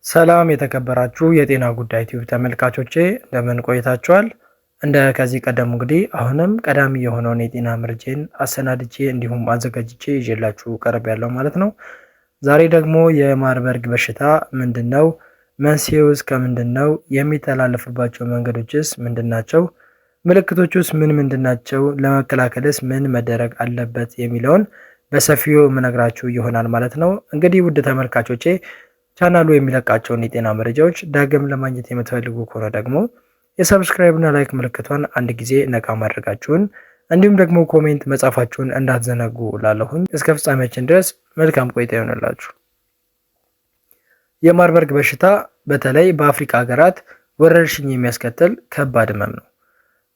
ሰላም የተከበራችሁ የጤና ጉዳይ ቲዩብ ተመልካቾቼ እንደምን ቆይታችኋል? እንደ ከዚህ ቀደም እንግዲህ አሁንም ቀዳሚ የሆነውን የጤና መረጃን አሰናድቼ እንዲሁም አዘጋጅቼ ይዤላችሁ ቀርብ ያለው ማለት ነው። ዛሬ ደግሞ የማርበርግ በሽታ ምንድነው? መንስኤውስ ከምንድነው? የሚተላለፍባቸው መንገዶችስ ምንድናቸው? ምልክቶቹስ ምን ምንድናቸው? ለመከላከልስ ምን መደረግ አለበት የሚለውን በሰፊው የምነግራችሁ ይሆናል ማለት ነው። እንግዲህ ውድ ተመልካቾቼ ቻናሉ የሚለቃቸውን የጤና መረጃዎች ዳግም ለማግኘት የምትፈልጉ ከሆነ ደግሞ የሰብስክራይብ እና ላይክ ምልክቷን አንድ ጊዜ ነካ ማድረጋችሁን እንዲሁም ደግሞ ኮሜንት መጻፋችሁን እንዳትዘነጉ ላለሁኝ። እስከ ፍጻሜያችን ድረስ መልካም ቆይታ ይሆንላችሁ። የማርበርግ በሽታ በተለይ በአፍሪካ ሀገራት ወረርሽኝ የሚያስከትል ከባድ ህመም ነው።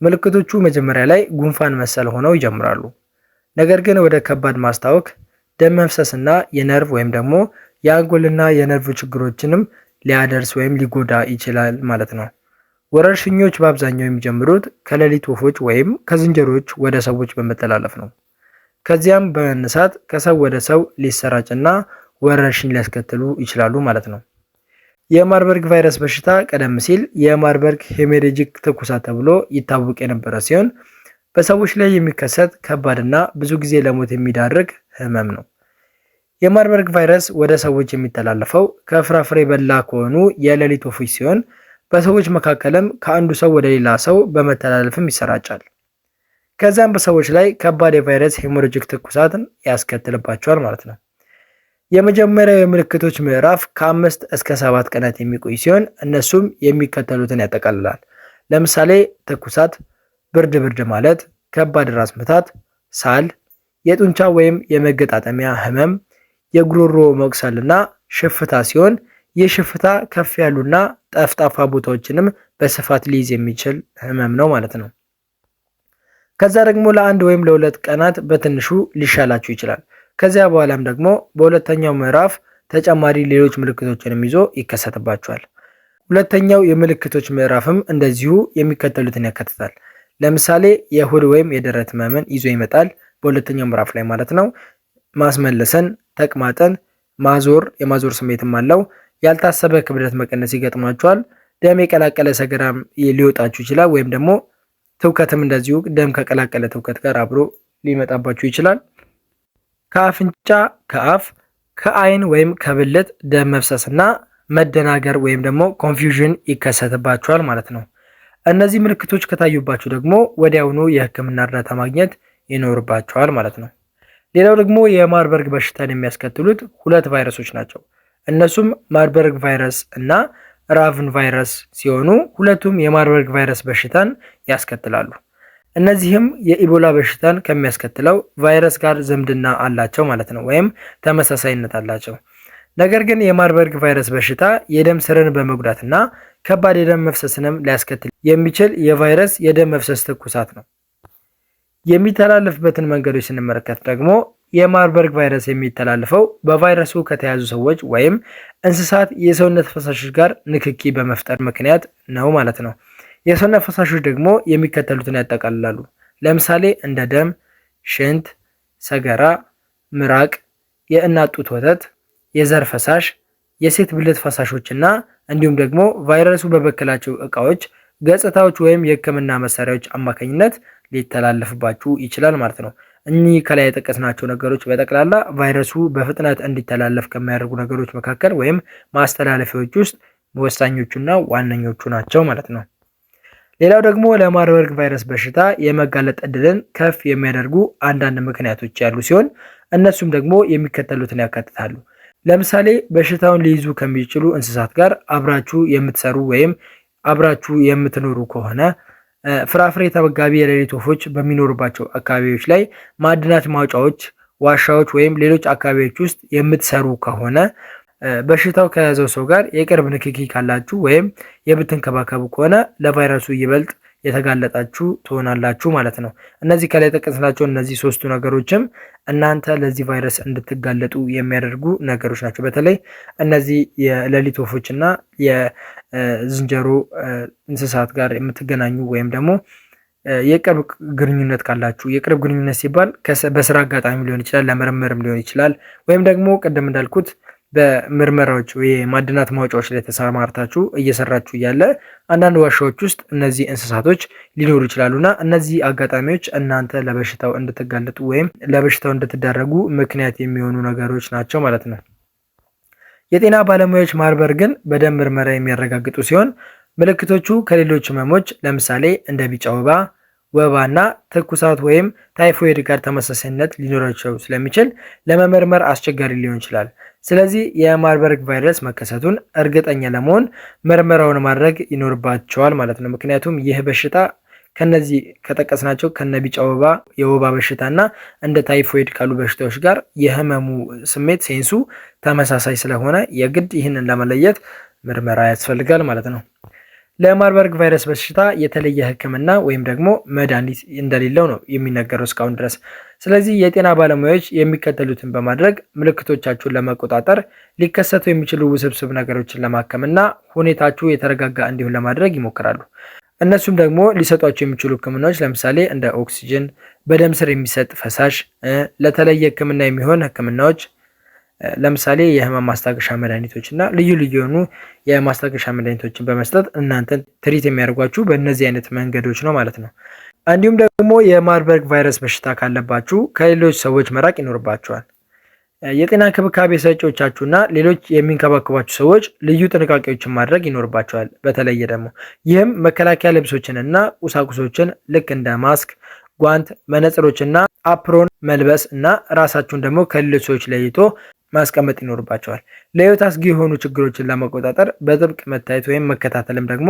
ምልክቶቹ መጀመሪያ ላይ ጉንፋን መሰል ሆነው ይጀምራሉ። ነገር ግን ወደ ከባድ ማስታወክ፣ ደም መፍሰስና የነርቭ ወይም ደግሞ የአንጎልና የነርቭ ችግሮችንም ሊያደርስ ወይም ሊጎዳ ይችላል ማለት ነው። ወረርሽኞች በአብዛኛው የሚጀምሩት ከሌሊት ወፎች ወይም ከዝንጀሮዎች ወደ ሰዎች በመተላለፍ ነው። ከዚያም በመነሳት ከሰው ወደ ሰው ሊሰራጭና ወረርሽኝ ሊያስከትሉ ይችላሉ ማለት ነው። የማርበርግ ቫይረስ በሽታ ቀደም ሲል የማርበርግ ሄሞሬጂክ ትኩሳት ተብሎ ይታወቅ የነበረ ሲሆን በሰዎች ላይ የሚከሰት ከባድና ብዙ ጊዜ ለሞት የሚዳርግ ህመም ነው። የማርበርግ ቫይረስ ወደ ሰዎች የሚተላለፈው ከፍራፍሬ በላ ከሆኑ የሌሊት ወፎች ሲሆን በሰዎች መካከልም ከአንዱ ሰው ወደ ሌላ ሰው በመተላለፍም ይሰራጫል። ከዚያም በሰዎች ላይ ከባድ የቫይረስ ሄሞሬጂክ ትኩሳትን ያስከትልባቸዋል ማለት ነው። የመጀመሪያው የምልክቶች ምዕራፍ ከ5 እስከ 7 ቀናት የሚቆይ ሲሆን እነሱም የሚከተሉትን ያጠቃልላል። ለምሳሌ ትኩሳት፣ ብርድ ማለት፣ ከባድ ራስ ምታት፣ ሳል፣ የጡንቻ ወይም የመገጣጠሚያ ህመም፣ የጉሮሮ መቁሰልና ሽፍታ ሲሆን ይህ ሽፍታ ከፍ ያሉና ጠፍጣፋ ቦታዎችንም በስፋት ሊይዝ የሚችል ህመም ነው ማለት ነው። ከዛ ደግሞ ለአንድ ወይም ለሁለት ቀናት በትንሹ ሊሻላችሁ ይችላል። ከዚያ በኋላም ደግሞ በሁለተኛው ምዕራፍ ተጨማሪ ሌሎች ምልክቶችንም ይዞ ይከሰትባችኋል። ሁለተኛው የምልክቶች ምዕራፍም እንደዚሁ የሚከተሉትን ያካትታል። ለምሳሌ የሆድ ወይም የደረት ህመምን ይዞ ይመጣል። በሁለተኛው ምዕራፍ ላይ ማለት ነው። ማስመለስን፣ ተቅማጥን፣ የማዞር ስሜትም አለው። ያልታሰበ ክብደት መቀነስ ይገጥማችኋል። ደም የቀላቀለ ሰገራም ሊወጣችሁ ይችላል። ወይም ደግሞ ትውከትም እንደዚሁ ደም ከቀላቀለ ትውከት ጋር አብሮ ሊመጣባችሁ ይችላል። ከአፍንጫ፣ ከአፍ፣ ከአይን ወይም ከብልት ደም መፍሰስና መደናገር ወይም ደግሞ ኮንፊውዥን ይከሰትባችኋል ማለት ነው። እነዚህ ምልክቶች ከታዩባችሁ ደግሞ ወዲያውኑ የህክምና እርዳታ ማግኘት ይኖርባችኋል ማለት ነው። ሌላው ደግሞ የማርበርግ በሽታን የሚያስከትሉት ሁለት ቫይረሶች ናቸው። እነሱም ማርበርግ ቫይረስ እና ራቭን ቫይረስ ሲሆኑ ሁለቱም የማርበርግ ቫይረስ በሽታን ያስከትላሉ። እነዚህም የኢቦላ በሽታን ከሚያስከትለው ቫይረስ ጋር ዝምድና አላቸው ማለት ነው፣ ወይም ተመሳሳይነት አላቸው። ነገር ግን የማርበርግ ቫይረስ በሽታ የደም ስርን በመጉዳትና ከባድ የደም መፍሰስንም ሊያስከትል የሚችል የቫይረስ የደም መፍሰስ ትኩሳት ነው። የሚተላለፍበትን መንገዶች ስንመለከት ደግሞ የማርበርግ ቫይረስ የሚተላለፈው በቫይረሱ ከተያዙ ሰዎች ወይም እንስሳት የሰውነት ፈሳሾች ጋር ንክኪ በመፍጠር ምክንያት ነው ማለት ነው። የሰውነት ፈሳሾች ደግሞ የሚከተሉትን ያጠቃልላሉ። ለምሳሌ እንደ ደም፣ ሽንት፣ ሰገራ፣ ምራቅ፣ የእናት ጡት ወተት፣ የዘር ፈሳሽ፣ የሴት ብልት ፈሳሾችና እንዲሁም ደግሞ ቫይረሱ በበከላቸው እቃዎች፣ ገጽታዎች ወይም የህክምና መሳሪያዎች አማካኝነት ሊተላለፍባችሁ ይችላል ማለት ነው። እኚህ ከላይ የጠቀስናቸው ነገሮች በጠቅላላ ቫይረሱ በፍጥነት እንዲተላለፍ ከሚያደርጉ ነገሮች መካከል ወይም ማስተላለፊያዎች ውስጥ ወሳኞቹና ዋነኞቹ ናቸው ማለት ነው። ሌላው ደግሞ ለማርበርግ ቫይረስ በሽታ የመጋለጥ እድልን ከፍ የሚያደርጉ አንዳንድ ምክንያቶች ያሉ ሲሆን እነሱም ደግሞ የሚከተሉትን ያካትታሉ። ለምሳሌ በሽታውን ሊይዙ ከሚችሉ እንስሳት ጋር አብራችሁ የምትሰሩ ወይም አብራችሁ የምትኖሩ ከሆነ፣ ፍራፍሬ ተመጋቢ የሌሊት ወፎች በሚኖሩባቸው አካባቢዎች ላይ ማዕድናት ማውጫዎች፣ ዋሻዎች ወይም ሌሎች አካባቢዎች ውስጥ የምትሰሩ ከሆነ፣ በሽታው ከያዘው ሰው ጋር የቅርብ ንክኪ ካላችሁ ወይም የምትንከባከቡ ከሆነ ለቫይረሱ ይበልጥ የተጋለጣችሁ ትሆናላችሁ ማለት ነው። እነዚህ ከላይ የጠቀስናቸው እነዚህ ሶስቱ ነገሮችም እናንተ ለዚህ ቫይረስ እንድትጋለጡ የሚያደርጉ ነገሮች ናቸው። በተለይ እነዚህ የሌሊት ወፎች እና የዝንጀሮ እንስሳት ጋር የምትገናኙ ወይም ደግሞ የቅርብ ግንኙነት ካላችሁ፣ የቅርብ ግንኙነት ሲባል በስራ አጋጣሚ ሊሆን ይችላል፣ ለምርምርም ሊሆን ይችላል፣ ወይም ደግሞ ቅድም እንዳልኩት በምርመራዎች ወይ ማዕድናት ማውጫዎች ላይ ተሰማርታችሁ እየሰራችሁ እያለ አንዳንድ ዋሻዎች ውስጥ እነዚህ እንስሳቶች ሊኖሩ ይችላሉና እነዚህ አጋጣሚዎች እናንተ ለበሽታው እንድትጋለጡ ወይም ለበሽታው እንድትዳረጉ ምክንያት የሚሆኑ ነገሮች ናቸው ማለት ነው። የጤና ባለሙያዎች ማርበርግን በደም ምርመራ የሚያረጋግጡ ሲሆን ምልክቶቹ ከሌሎች ህመሞች ለምሳሌ እንደ ቢጫ ወባና ትኩሳት ወይም ታይፎይድ ጋር ተመሳሳይነት ሊኖራቸው ስለሚችል ለመመርመር አስቸጋሪ ሊሆን ይችላል። ስለዚህ የማርበርግ ቫይረስ መከሰቱን እርግጠኛ ለመሆን ምርመራውን ማድረግ ይኖርባቸዋል ማለት ነው። ምክንያቱም ይህ በሽታ ከነዚህ ከጠቀስናቸው ከነ ቢጫ የወባ በሽታና እንደ ታይፎይድ ካሉ በሽታዎች ጋር የህመሙ ስሜት ሴንሱ ተመሳሳይ ስለሆነ የግድ ይህንን ለመለየት ምርመራ ያስፈልጋል ማለት ነው። ለማርበርግ ቫይረስ በሽታ የተለየ ህክምና ወይም ደግሞ መድኃኒት እንደሌለው ነው የሚነገረው እስካሁን ድረስ። ስለዚህ የጤና ባለሙያዎች የሚከተሉትን በማድረግ ምልክቶቻችሁን ለመቆጣጠር ሊከሰቱ የሚችሉ ውስብስብ ነገሮችን ለማከምና ሁኔታችሁ የተረጋጋ እንዲሆን ለማድረግ ይሞክራሉ። እነሱም ደግሞ ሊሰጧቸው የሚችሉ ህክምናዎች ለምሳሌ እንደ ኦክሲጅን፣ በደም ስር የሚሰጥ ፈሳሽ፣ ለተለየ ህክምና የሚሆን ህክምናዎች ለምሳሌ የህመም ማስታገሻ መድኃኒቶች እና ልዩ ልዩ የሆኑ የማስታገሻ መድኃኒቶችን በመስጠት እናንተን ትሪት የሚያደርጓችሁ በእነዚህ አይነት መንገዶች ነው ማለት ነው። እንዲሁም ደግሞ የማርበርግ ቫይረስ በሽታ ካለባችሁ ከሌሎች ሰዎች መራቅ ይኖርባችኋል። የጤና እንክብካቤ ሰጪዎቻችሁና ሌሎች የሚንከባከቧችሁ ሰዎች ልዩ ጥንቃቄዎችን ማድረግ ይኖርባቸዋል። በተለየ ደግሞ ይህም መከላከያ ልብሶችን እና ቁሳቁሶችን ልክ እንደ ማስክ፣ ጓንት፣ መነጽሮችና አፕሮን መልበስ እና ራሳችሁን ደግሞ ከሌሎች ሰዎች ለይቶ ማስቀመጥ ይኖርባቸዋል። ለህይወት አስጊ የሆኑ ችግሮችን ለመቆጣጠር በጥብቅ መታየት ወይም መከታተልም ደግሞ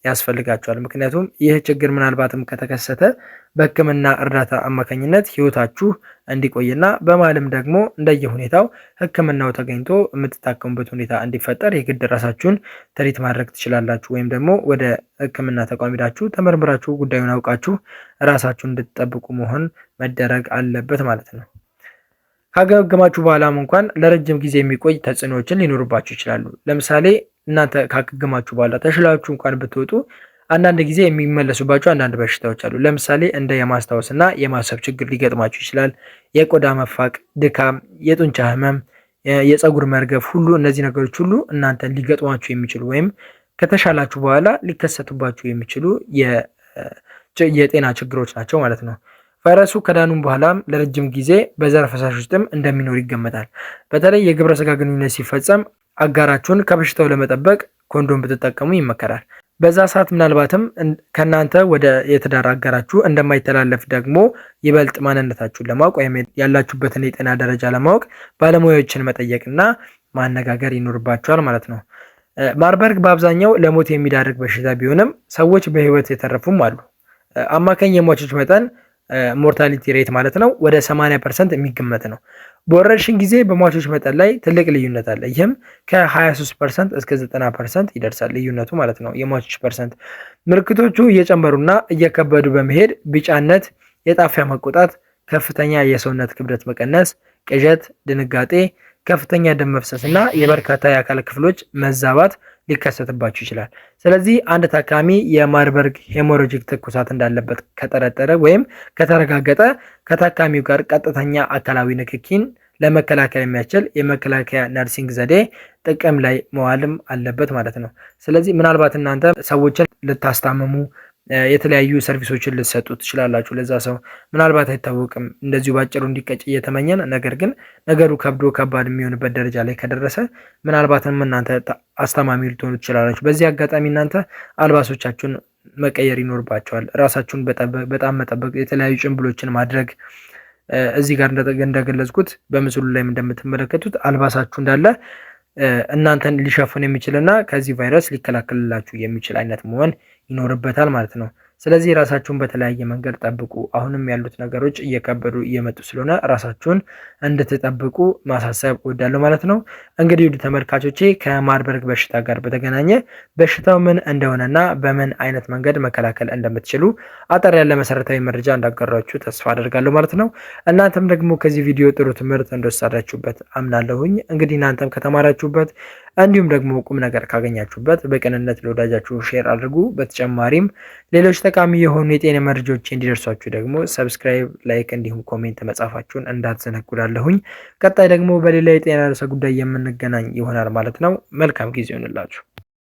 ያስፈልጋቸዋል። ምክንያቱም ይህ ችግር ምናልባትም ከተከሰተ በህክምና እርዳታ አማካኝነት ህይወታችሁ እንዲቆይና በማለም ደግሞ እንደየሁኔታው ህክምናው ተገኝቶ የምትታከሙበት ሁኔታ እንዲፈጠር የግድ ራሳችሁን ትሪት ማድረግ ትችላላችሁ። ወይም ደግሞ ወደ ህክምና ተቋም ሄዳችሁ ተመርምራችሁ ጉዳዩን አውቃችሁ ራሳችሁን እንድትጠብቁ መሆን መደረግ አለበት ማለት ነው። ካገገማችሁ በኋላም እንኳን ለረጅም ጊዜ የሚቆይ ተጽዕኖዎችን ሊኖሩባችሁ ይችላሉ። ለምሳሌ እናንተ ካገገማችሁ በኋላ ተሽላችሁ እንኳን ብትወጡ አንዳንድ ጊዜ የሚመለሱባቸው አንዳንድ በሽታዎች አሉ። ለምሳሌ እንደ የማስታወስና የማሰብ ችግር ሊገጥማችሁ ይችላል። የቆዳ መፋቅ፣ ድካም፣ የጡንቻ ህመም፣ የፀጉር መርገፍ ሁሉ እነዚህ ነገሮች ሁሉ እናንተ ሊገጥሟችሁ የሚችሉ ወይም ከተሻላችሁ በኋላ ሊከሰቱባችሁ የሚችሉ የጤና ችግሮች ናቸው ማለት ነው። ቫይረሱ ከዳኑም በኋላም ለረጅም ጊዜ በዘር ፈሳሽ ውስጥም እንደሚኖር ይገመታል። በተለይ የግብረ ስጋ ግንኙነት ሲፈጸም አጋራችሁን ከበሽታው ለመጠበቅ ኮንዶም ብትጠቀሙ ይመከራል። በዛ ሰዓት ምናልባትም ከእናንተ ወደ የትዳር አጋራችሁ እንደማይተላለፍ ደግሞ ይበልጥ ማንነታችሁን ለማወቅ ወይም ያላችሁበትን የጤና ደረጃ ለማወቅ ባለሙያዎችን መጠየቅና ማነጋገር ይኖርባቸዋል ማለት ነው። ማርበርግ በአብዛኛው ለሞት የሚዳርግ በሽታ ቢሆንም ሰዎች በህይወት የተረፉም አሉ። አማካኝ የሟቾች መጠን ሞርታሊቲ ሬት ማለት ነው ወደ 80% የሚገመት ነው። በወረርሽኝ ጊዜ በሟቾች መጠን ላይ ትልቅ ልዩነት አለ። ይህም ከ23% እስከ 90% ይደርሳል ልዩነቱ ማለት ነው የሟቾች ፐርሰንት። ምልክቶቹ እየጨመሩና እየከበዱ በመሄድ ቢጫነት፣ የጣፊያ መቆጣት፣ ከፍተኛ የሰውነት ክብደት መቀነስ፣ ቅዠት፣ ድንጋጤ፣ ከፍተኛ ደም መፍሰስ እና የበርካታ የአካል ክፍሎች መዛባት ሊከሰትባችሁ ይችላል። ስለዚህ አንድ ታካሚ የማርበርግ ሄሞሮጂክ ትኩሳት እንዳለበት ከጠረጠረ ወይም ከተረጋገጠ ከታካሚው ጋር ቀጥተኛ አካላዊ ንክኪን ለመከላከል የሚያስችል የመከላከያ ነርሲንግ ዘዴ ጥቅም ላይ መዋልም አለበት ማለት ነው። ስለዚህ ምናልባት እናንተ ሰዎችን ልታስታምሙ የተለያዩ ሰርቪሶችን ልትሰጡ ትችላላችሁ። ለዛ ሰው ምናልባት አይታወቅም፣ እንደዚሁ ባጭሩ እንዲቀጭ እየተመኘን፣ ነገር ግን ነገሩ ከብዶ ከባድ የሚሆንበት ደረጃ ላይ ከደረሰ ምናልባትም እናንተ አስታማሚ ልትሆኑ ትችላላችሁ። በዚህ አጋጣሚ እናንተ አልባሶቻችሁን መቀየር ይኖርባቸዋል። ራሳችሁን በጣም መጠበቅ፣ የተለያዩ ጭንብሎችን ማድረግ። እዚህ ጋር እንደገለጽኩት በምስሉ ላይ እንደምትመለከቱት አልባሳችሁ እንዳለ እናንተን ሊሸፍን የሚችልና ከዚህ ቫይረስ ሊከላከልላችሁ የሚችል አይነት መሆን ይኖርበታል ማለት ነው። ስለዚህ ራሳችሁን በተለያየ መንገድ ጠብቁ። አሁንም ያሉት ነገሮች እየከበዱ እየመጡ ስለሆነ ራሳችሁን እንድትጠብቁ ማሳሰብ እወዳለሁ ማለት ነው። እንግዲህ ውድ ተመልካቾቼ ከማርበርግ በሽታ ጋር በተገናኘ በሽታው ምን እንደሆነና በምን አይነት መንገድ መከላከል እንደምትችሉ አጠር ያለ መሰረታዊ መረጃ እንዳጋራችሁ ተስፋ አደርጋለሁ ማለት ነው። እናንተም ደግሞ ከዚህ ቪዲዮ ጥሩ ትምህርት እንደወሰዳችሁበት አምናለሁኝ። እንግዲህ እናንተም ከተማራችሁበት እንዲሁም ደግሞ ቁም ነገር ካገኛችሁበት በቅንነት ለወዳጃችሁ ሼር አድርጉ። በተጨማሪም ሌሎች ጠቃሚ የሆኑ የጤና መረጃዎች እንዲደርሷችሁ ደግሞ ሰብስክራይብ፣ ላይክ እንዲሁም ኮሜንት መጻፋችሁን እንዳትዘነጉላለሁኝ። ቀጣይ ደግሞ በሌላ የጤና ርዕሰ ጉዳይ የምንገናኝ ይሆናል ማለት ነው። መልካም ጊዜ ይሆንላችሁ።